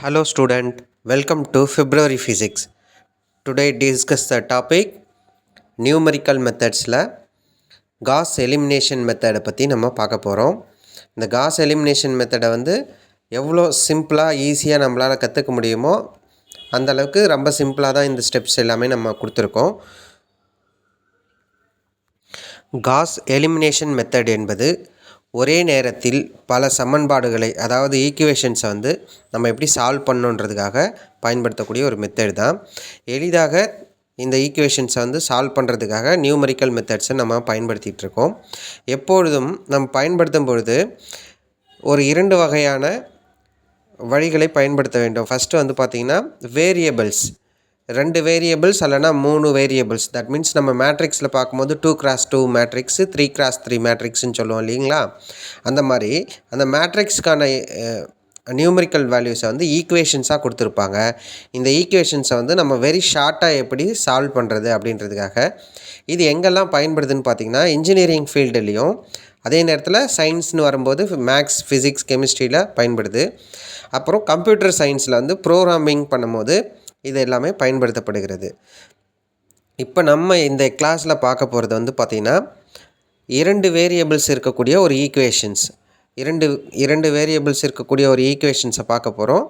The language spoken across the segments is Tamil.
Hello student, welcome to February Physics. Today discuss the topic numerical methodsல Gauss elimination method பற்றி நம்ம பார்க்க போகிறோம். இந்த Gauss elimination method வந்து எவ்வளோ சிம்பிளாக ஈஸியாக நம்மளால் கற்றுக்க முடியுமோ அந்தளவுக்கு ரொம்ப சிம்பிளாக தான் இந்த ஸ்டெப்ஸ் எல்லாமே நம்ம கொடுத்துருக்கோம். Gauss elimination method என்பது ஒரே நேரத்தில் பல சமன்பாடுகளை அதாவது ஈக்குவேஷன்ஸை வந்து நம்ம எப்படி சால்வ் பண்ணணுன்றதுக்காக பயன்படுத்தக்கூடிய ஒரு மெத்தட் தான். எளிதாக இந்த ஈக்குவேஷன்ஸை வந்து சால்வ் பண்ணுறதுக்காக நியூமரிக்கல் மெத்தட்ஸை நம்ம பயன்படுத்திகிட்டு இருக்கோம். எப்பொழுதும் நம்ம பயன்படுத்தும் பொழுது ஒரு 2 வகையான வழிகளை பயன்படுத்த வேண்டும். ஃபஸ்ட்டு வந்து பார்த்திங்கன்னா வேரியபிள்ஸ், 2 வேரியபிள்ஸ் அல்லனா 3 வேரியபிள்ஸ். தட் மீன்ஸ் நம்ம மேட்ரிக்ஸில் பார்க்கும்போது 2x2 மேட்ரிக்ஸு 3x3 மேட்ரிக்ஸ்ன்னு சொல்லுவோம் இல்லைங்களா. அந்த மாதிரி அந்த மேட்ரிக்ஸ்க்கான நியூமரிக்கல் வேல்யூஸை வந்து ஈக்குவேஷன்ஸாக கொடுத்துருப்பாங்க. இந்த ஈக்குவேஷன்ஸை வந்து நம்ம வெரி ஷார்ட்டாக எப்படி சால்வ் பண்ணுறது அப்படின்றதுக்காக இது எங்கெல்லாம் பயன்படுதுன்னு பார்த்திங்கன்னா இன்ஜினியரிங் ஃபீல்டுலேயும் அதே நேரத்தில் சயின்ஸ்னு வரும்போது மேக்ஸ், ஃபிசிக்ஸ், கெமிஸ்ட்ரியில் பயன்படுது. அப்புறம் கம்ப்யூட்டர் சயின்ஸில் வந்து ப்ரோக்ராமிங் பண்ணும்போது இது எல்லாமே பயன்படுத்தப்படுகிறது. இப்போ நம்ம இந்த கிளாஸில் பார்க்க போகிறது வந்து பார்த்திங்கன்னா 2 வேரியபிள்ஸ் இருக்கக்கூடிய ஒரு ஈக்குவேஷன்ஸ், இரண்டு வேரியபிள்ஸ் இருக்கக்கூடிய ஒரு ஈக்குவேஷன்ஸை பார்க்க போகிறோம்.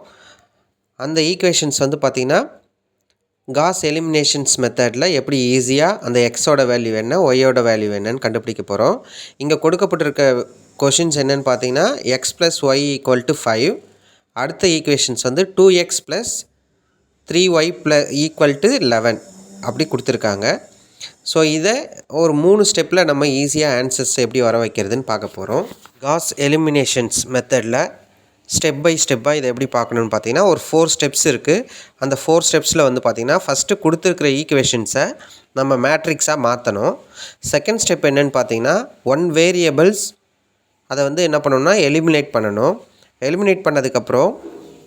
அந்த ஈக்குவேஷன்ஸ் வந்து பார்த்திங்கன்னா காஸ் எலிமினேஷன்ஸ் மெத்தடில் எப்படி ஈஸியாக அந்த எக்ஸோட வேல்யூ என்ன, ஒய்யோட வேல்யூ என்னன்னு கண்டுபிடிக்க போகிறோம். இங்கே கொடுக்கப்பட்டிருக்க கொஷின்ஸ் என்னென்னு பார்த்தீங்கன்னா x plus y equal to 5, அடுத்த ஈக்குவேஷன்ஸ் வந்து 2x plus 3y equal to 11 அப்படி கொடுத்துருக்காங்க. ஸோ இதை ஒரு 3 ஸ்டெப்பில் நம்ம ஈஸியாக ஆன்சர்ஸ் எப்படி வர வைக்கிறதுன்னு பார்க்க போகிறோம். காஸ் எலிமினேஷன்ஸ் மெத்தடில் ஸ்டெப் பை ஸ்டெப்பாக இதை எப்படி பார்க்கணுன்னு பார்த்தீங்கன்னா ஒரு 4 ஸ்டெப்ஸ் இருக்குது. அந்த 4 ஸ்டெப்ஸில் வந்து பார்த்திங்கன்னா ஃபஸ்ட்டு கொடுத்துருக்கிற ஈக்குவேஷன்ஸை நம்ம மேட்ரிக்ஸாக மாற்றணும். செகண்ட் ஸ்டெப் என்னென்னு பார்த்தீங்கன்னா 1 வேரியபிள்ஸ் அதை வந்து என்ன பண்ணணும்னா எலிமினேட் பண்ணணும். எலிமினேட் பண்ணதுக்கப்புறம்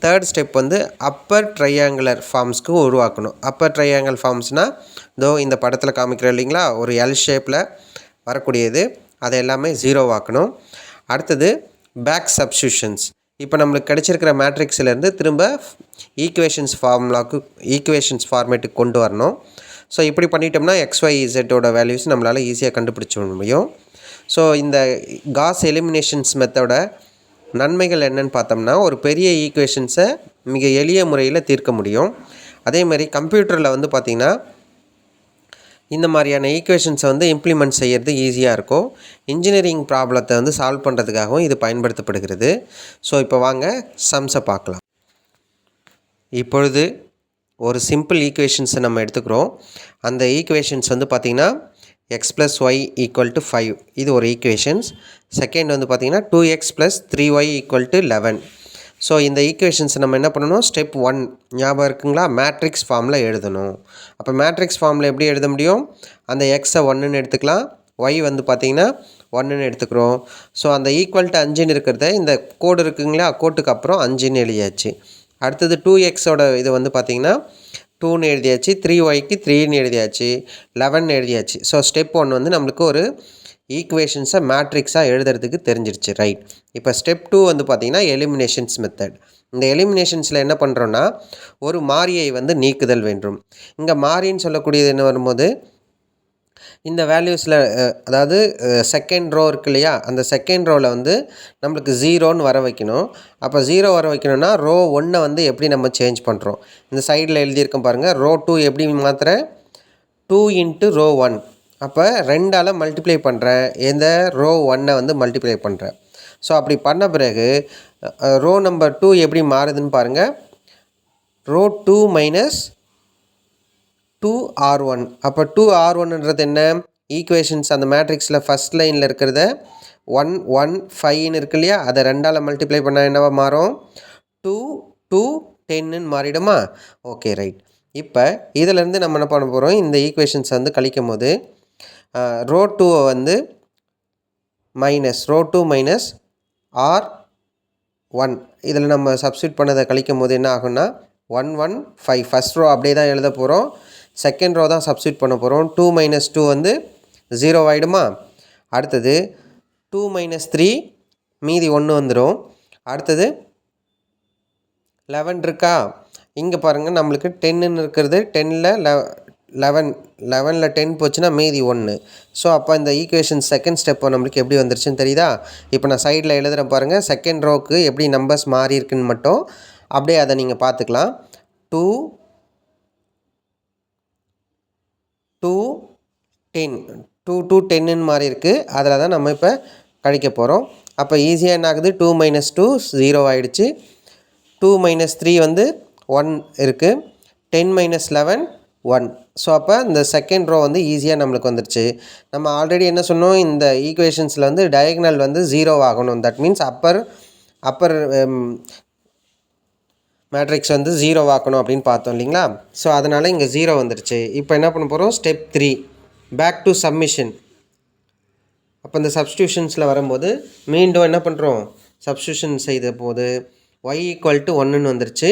தேர்ட் ஸ்டெப் வந்து அப்பர் ட்ரையாங்குலர் ஃபார்ம்ஸ்க்கு உருவாக்கணும். அப்பர் ட்ரையாங்கிள் ஃபார்ம்ஸ்னால் இதோ இந்த படத்தில் காமிக்கிற இல்லைங்களா, ஒரு எல் ஷேப்பில் வரக்கூடியது, அதை எல்லாமே 0 ஆக்கணும். அடுத்தது பேக் சப்ஸ்டியூஷன்ஸ். இப்போ நம்மளுக்கு கிடச்சிருக்கிற மேட்ரிக்ஸ்லேருந்து திரும்ப ஈக்குவேஷன்ஸ் ஃபார்மேட்டுக்கு கொண்டு வரணும். ஸோ இப்படி பண்ணிட்டோம்னா XYZோட வேல்யூஸ் நம்மளால் ஈஸியாக கண்டுபிடிச்ச முடியும். ஸோ இந்த காஸ் எலிமினேஷன்ஸ் மெத்தோட நன்மைகள் என்னென்னு பார்த்தோம்னா ஒரு பெரிய ஈக்குவேஷன்ஸை மிக எளிய முறையில் தீர்க்க முடியும். அதேமாதிரி கம்ப்யூட்டரில் வந்து பார்த்திங்கன்னா இந்த மாதிரியான ஈக்குவேஷன்ஸை வந்து இம்ப்ளிமெண்ட் செய்கிறது ஈஸியாக இருக்கும். இன்ஜினியரிங் ப்ராப்ளத்தை வந்து சால்வ் பண்ணுறதுக்காகவும் இது பயன்படுத்தப்படுகிறது. ஸோ இப்போ வாங்க சம்ஸை பார்க்கலாம். இப்பொழுது ஒரு சிம்பிள் ஈக்குவேஷன்ஸை நம்ம எடுத்துக்கிறோம். அந்த ஈக்குவேஷன்ஸ் வந்து பார்த்திங்கன்னா x plus y equal to 5 இது ஒரு ஈக்குவேஷன்ஸ். செகண்ட் வந்து பார்த்திங்கன்னா 2x plus 3y equal to 11. So இந்த ஈக்குவேஷன்ஸ் நம்ம என்ன பண்ணணும், ஸ்டெப் 1 ஞாபகம் இருக்குங்களா, மேட்ரிக்ஸ் ஃபார்மில் எழுதணும். அப்போ மேட்ரிக்ஸ் ஃபார்மில் எப்படி எழுத முடியும், அந்த எக்ஸை 1ன்னு எடுத்துக்கலாம், ஒய் வந்து பார்த்திங்கன்னா 1ன்னு எடுத்துக்கிறோம். ஸோ அந்த ஈக்குவல் டு 5ன்னு இருக்கிறத இந்த கோடு இருக்குங்களா, கோட்டுக்கு அப்புறம் 5ன்னு எழுதியாச்சு. அடுத்தது 2xோட இது வந்து பார்த்திங்கன்னா 2ன்னு எழுதியாச்சு, 3yக்கு 3ன்னு எழுதியாச்சு, 11 எழுதியாச்சு. ஸோ ஸ்டெப் 1 வந்து நம்மளுக்கு ஒரு ஈக்குவேஷன்ஸை மேட்ரிக்ஸாக எழுதுறதுக்கு தெரிஞ்சிருச்சு, ரைட். இப்போ ஸ்டெப் 2 வந்து பார்த்திங்கன்னா எலிமினேஷன்ஸ் மெத்தட். இந்த எலிமினேஷன்ஸில் என்ன பண்ணுறோன்னா ஒரு மாறியை வந்து நீக்குதல் வேண்டும். இங்கே மாறின்னு சொல்லக்கூடியது என்ன வரும்போது இந்த வேல்யூஸில் அதாவது செகண்ட் ரோ இருக்கு இல்லையா, அந்த செகண்ட் ரோவில் வந்து நம்மளுக்கு 0ன்னு வர வைக்கணும். அப்போ 0 வர வைக்கணும்னா ரோ 1 வந்து எப்படி நம்ம சேஞ்ச் பண்ணுறோம், இந்த சைடில் எழுதியிருக்கோம் பாருங்கள், ரோ 2 எப்படி மாற்றுறேன், 2 இன்ட்டு ரோ 1. அப்போ 2ஆல் மல்டிப்ளை பண்ணுறேன், எந்த ரோ 1 வந்து மல்டிப்ளை பண்ணுறேன். ஸோ அப்படி பண்ண பிறகு ரோ நம்பர் 2 எப்படி மாறுதுன்னு பாருங்கள், ரோ 2 மைனஸ் 2r1. அப்போ 2r1ன்றது என்ன, ஈக்குவேஷன்ஸ் அந்த மேட்ரிக்ஸில் ஃபஸ்ட் லைனில் இருக்கிறத 1 1 5ன்னு இருக்கு இல்லையா, அதை 2ஆல் மல்டிப்ளை பண்ணால் என்னவா மாறும், 2 2 10ன்னு மாறிடுமா. Okay right. இப்போ இதிலேருந்து நம்ம என்ன பண்ண போகிறோம், இந்த ஈக்குவேஷன்ஸ் வந்து கழிக்கும் போது ரோ 2 வந்து ரோ 2 மைனஸ் r1 இதில் நம்ம சப்ஸ்டியூட் பண்ணதை கழிக்கும் போது என்ன ஆகும்னா 1 1 5. ஃபஸ்ட் ரோ அப்படியே தான் எழுத போகிறோம், செகண்ட் ரோ தான் சப்ஸ்டியூட் பண்ண போகிறோம். 2 மைனஸ் 2 வந்து 0 ஆகிடுமா. அடுத்தது 2 மைனஸ் 3 மீதி 1 வந்துடும். அடுத்தது 11 இருக்கா? இங்கே பாருங்கள் நம்மளுக்கு 10ன்னு இருக்கிறது 10ல் 11ல் 10 போச்சுன்னா மீதி 1. ஸோ அப்போ இந்த ஈக்குவேஷன் செகண்ட் ஸ்டெப்போ நம்மளுக்கு எப்படி வந்துருச்சுன்னு தெரியுதா? இப்போ நான் சைடில் எழுதுகிறேன் பாருங்கள். செகண்ட் ரோக்கு எப்படி நம்பர்ஸ் மாறி இருக்குன்னு மட்டும் அப்படியே அதை நீங்கள் பார்த்துக்கலாம். 2 10 2 to 10ன்னு மாறி இருக்குது. அதில் தான் நம்ம இப்போ கழிக்க போகிறோம். அப்போ ஈஸியாக என்ன ஆகுது? 2 - 2 0 ஆகிடுச்சு. 2 - 3 வந்து 1 இருக்குது. 10 - 11 1. ஸோ அப்போ இந்த செகண்ட் ரோ வந்து ஈஸியாக நம்மளுக்கு வந்துடுச்சு. நம்ம ஆல்ரெடி என்ன சொன்னோம்? இந்த ஈக்குவேஷன்ஸில் வந்து டயகனல் வந்து 0 ஆகணும். தட் மீன்ஸ் அப்பர் மேட்ரிக்ஸ் வந்து 0 ஆக்கணும் அப்படின்னு பார்த்தோம் இல்லைங்களா? ஸோ அதனால் இங்கே 0 வந்துடுச்சு. இப்போ என்ன பண்ண போகிறோம்? Step 3 back to submission. அப்போ இந்த சப்ஸ்டியூஷன்ஸில் வரும்போது மீண்டும் என்ன பண்ணுறோம்? சப்ஸ்டியூஷன் செய்த போது y = 1ன்னு வந்துருச்சு.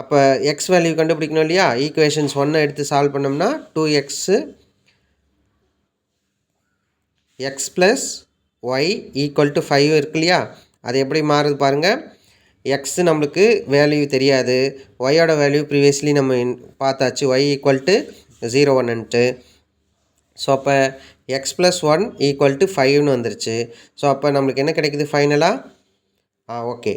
அப்போ எக்ஸ் வேல்யூ கண்டுபிடிக்கணும் இல்லையா? ஈக்குவேஷன்ஸ் 1 எடுத்து சால்வ் பண்ணோம்னா 2x + y = 5 இருக்கு இல்லையா? அது எப்படி மாறுது பாருங்கள். எக்ஸ் நம்மளுக்கு வேல்யூ தெரியாது. ஒய்யோட வேல்யூ ப்ரீவியஸ்லி நம்ம பார்த்தாச்சு. y = 0 ஸோ அப்போ x + 1 = 5ன்னு வந்துருச்சு. ஸோ அப்போ நம்மளுக்கு என்ன கிடைக்குது ஃபைனலாக? ஓகே,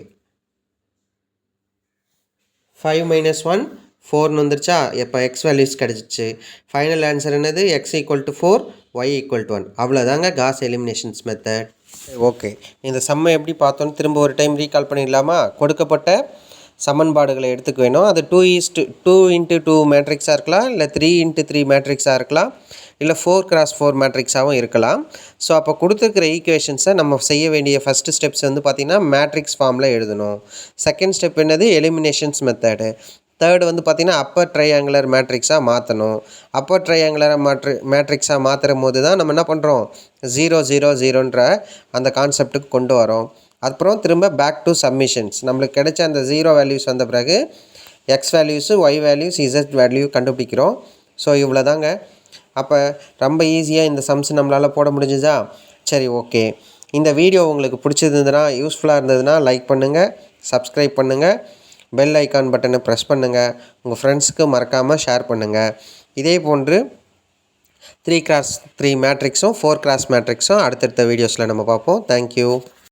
5 - 1 4ன்னு வந்துருச்சா? இப்போ எக்ஸ் வேல்யூஸ் கிடச்சிச்சு. ஃபைனல் ஆன்சர் என்னது? x = 4 y = 1. அவ்வளோதாங்க காஸ் எலிமினேஷன்ஸ் மெத்தட். ஓகே, இந்த சம்மை எப்படி பார்த்தோன்னு திரும்ப ஒரு டைம் ரீகால் பண்ணிடலாமா? கொடுக்கப்பட்ட சமன்பாடுகளை எடுத்துக்க வேணும். அது 2:2 மேட்ரிக்ஸாக இருக்கலாம், இல்லை 3:3 மேட்ரிக்ஸாக இருக்கலாம், இல்லை 4x4 மேட்ரிக்ஸாகவும் இருக்கலாம். ஸோ அப்போ கொடுத்துருக்கிற ஈக்குவேஷன்ஸை நம்ம செய்ய வேண்டிய ஃபஸ்ட்டு ஸ்டெப்ஸ் வந்து பார்த்திங்கன்னா மேட்ரிக்ஸ் ஃபார்மில் எழுதணும். செகண்ட் ஸ்டெப் என்னது? Eliminations method. தேர்டு வந்து பார்த்திங்கன்னா அப்பர் ட்ரையாங்குலர் மேட்ரிக்ஸாக மாற்றணும். அப்பர் ட்ரையாங்குலர் மேட்ரிக்ஸாக மாற்றுற போது தான் நம்ம என்ன பண்ணுறோம்? 0 0 0ன்ற அந்த கான்செப்டுக்கு கொண்டு வரோம். அப்புறம் திரும்ப பேக் டு சப்மிஷன்ஸ். நம்மளுக்கு கிடைச்ச அந்த 0 வேல்யூஸ் வந்த பிறகு x values, y values, z value கண்டுபிடிக்கிறோம். ஸோ இவ்வளோ தாங்க. அப்போ ரொம்ப ஈஸியாக இந்த சம்ஸ் நம்மளால் போட முடிஞ்சுதா? சரி, ஓகே. இந்த வீடியோ உங்களுக்கு பிடிச்சிருந்ததுன்னா, யூஸ்ஃபுல்லாக இருந்ததுன்னா லைக் பண்ணுங்கள், சப்ஸ்கிரைப் பண்ணுங்கள், பெல் ஐக்கான் பட்டனை ப்ரெஸ் பண்ணுங்கள், உங்கள் ஃப்ரெண்ட்ஸுக்கு மறக்காமல் ஷேர் பண்ணுங்கள். இதே போன்று 3x3 மேட்ரிக்ஸும் 4x மேட்ரிக்ஸும் அடுத்தடுத்த வீடியோஸில் நம்ம பார்ப்போம். தேங்க்யூ.